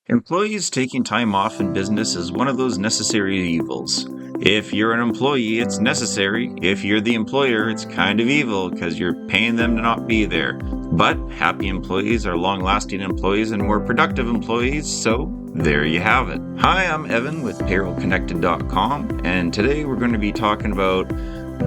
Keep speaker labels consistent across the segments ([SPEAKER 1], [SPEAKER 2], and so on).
[SPEAKER 1] Employees taking time off in business is one of those necessary evils. If you're an employee, it's necessary. If you're the employer, it's kind of evil because you're paying them to not be there. But happy employees are long-lasting employees and more productive employees, so there you have it. Hi, I'm Evan with PayrollConnected.com, and today we're going to be talking about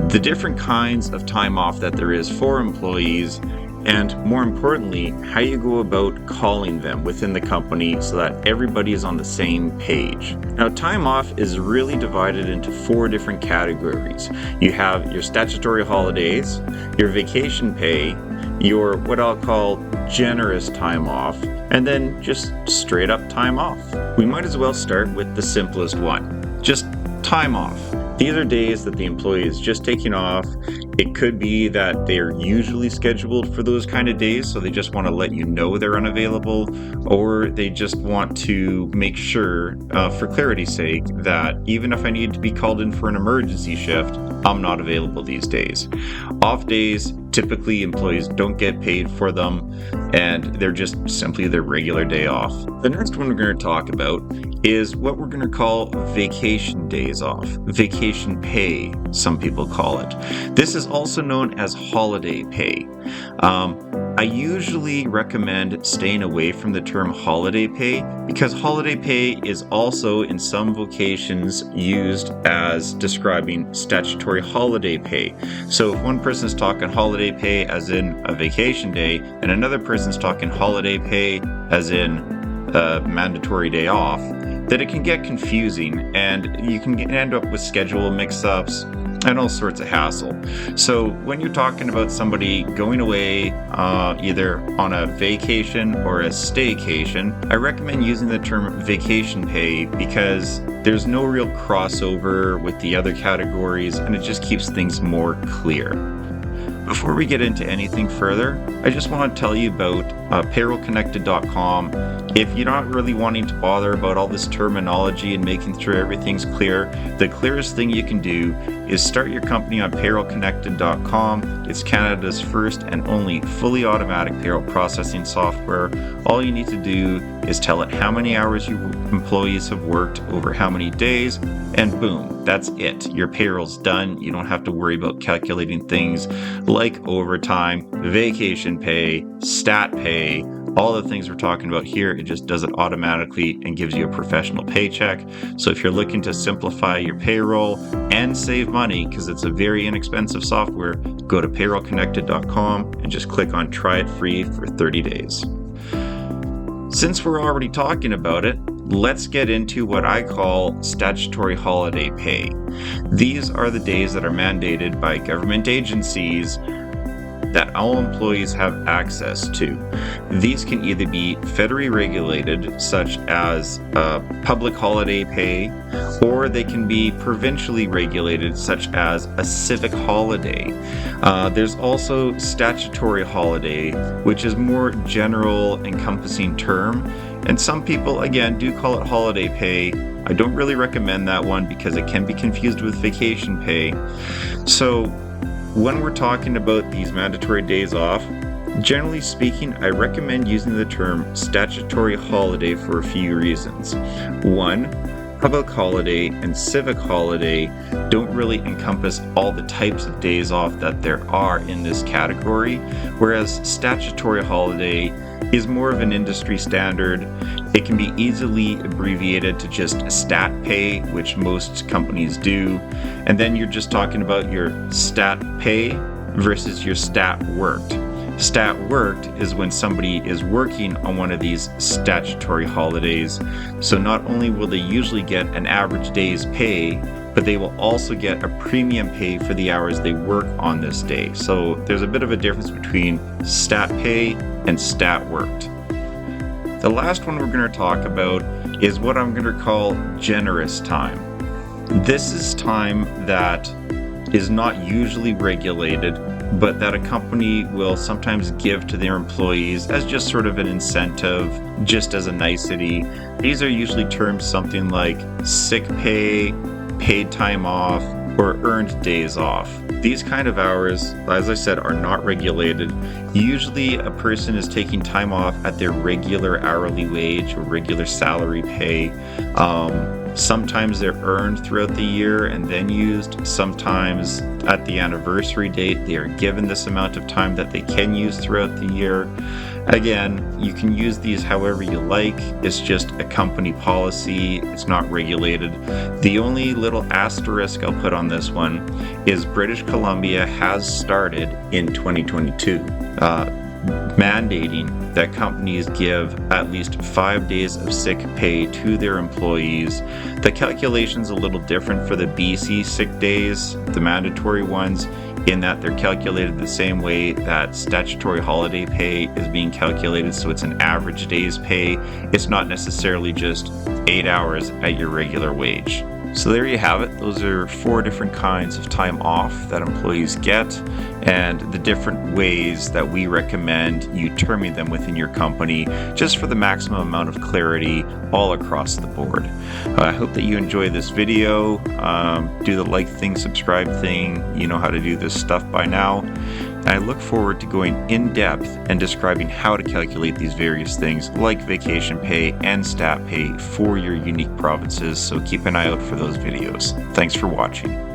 [SPEAKER 1] the different kinds of time off that there is for employees, and more importantly, how you go about calling them within the company so that everybody is on the same page. Now, time off is really divided into 4 different categories. You have your statutory holidays, your vacation pay, your what I'll call generous time off, and then just straight up time off. We might as well start with the simplest one, just time off. These are days that the employee is just taking off. It could be that they're usually scheduled for those kind of days, so they just want to let you know they're unavailable, or they just want to make sure, for clarity's sake, that even if I need to be called in for an emergency shift, I'm not available these days. Off days, typically employees don't get paid for them, and they're just simply their regular day off. The next one we're going to talk about is what we're going to call vacation days off. Vacation pay, some people call it. This is also known as holiday pay. I usually recommend staying away from the term holiday pay because holiday pay is also in some vocations used as describing statutory holiday pay. So if one person is talking holiday pay as in a vacation day and another person's talking holiday pay as in a mandatory day off, then it can get confusing and you can end up with schedule mix-ups and all sorts of hassle. So when you're talking about somebody going away either on a vacation or a staycation, I recommend using the term vacation pay because there's no real crossover with the other categories and it just keeps things more clear. Before we get into anything further, I just want to tell you about PayrollConnected.com. If you're not really wanting to bother about all this terminology and making sure everything's clear, the clearest thing you can do is start your company on PayrollConnected.com. It's Canada's first and only fully automatic payroll processing software. All you need to do is tell it how many hours your employees have worked over how many days, and boom, that's it. Your payroll's done. You don't have to worry about calculating things like overtime, vacation pay, stat pay, all the things we're talking about here. It just does it automatically and gives you a professional paycheck. So if you're looking to simplify your payroll and save money, because it's a very inexpensive software, go to payrollconnected.com and just click on try it free for 30 days. Since we're already talking about it, let's get into what I call statutory holiday pay. These are the days that are mandated by government agencies that all employees have access to. These can either be federally regulated, such as public holiday pay, or they can be provincially regulated, such as a civic holiday. There's also statutory holiday, which is more general encompassing term, and some people, again, do call it holiday pay. I don't really recommend that one because it can be confused with vacation pay. So when we're talking about these mandatory days off, generally speaking, I recommend using the term statutory holiday for a few reasons. One, public holiday and civic holiday don't really encompass all the types of days off that there are in this category, whereas statutory holiday is more of an industry standard. It can be easily abbreviated to just stat pay, which most companies do. And then you're just talking about your stat pay versus your stat worked. Stat worked is when somebody is working on one of these statutory holidays. So not only will they usually get an average day's pay, but they will also get a premium pay for the hours they work on this day. So there's a bit of a difference between stat pay and stat worked. The last one we're going to talk about is what I'm going to call generous time. This is time that is not usually regulated, but that a company will sometimes give to their employees as just sort of an incentive, just as a nicety. These are usually termed something like sick pay, paid time off, or earned days off. These kind of hours, as I said, are not regulated. Usually a person is taking time off at their regular hourly wage or regular salary pay. Sometimes they're earned throughout the year and then used. Sometimes at the anniversary date, they are given this amount of time that they can use throughout the year. Again, you can use these however you like. It's just a company policy. It's not regulated. The only little asterisk I'll put on this one is British Columbia has started in 2022 mandating that companies give at least 5 days of sick pay to their employees. The calculation's a little different for the BC sick days, the mandatory ones, in that they're calculated the same way that statutory holiday pay is being calculated, so it's an average day's pay. It's not necessarily just 8 hours at your regular wage. So there you have it. Those are 4 different kinds of time off that employees get, and the different ways that we recommend you terming them within your company, just for the maximum amount of clarity all across the board. I hope that you enjoy this video. Do the like thing, subscribe thing. You know how to do this stuff by now. And I look forward to going in depth and describing how to calculate these various things like vacation pay and stat pay for your unique provinces. So keep an eye out for those videos. Thanks for watching.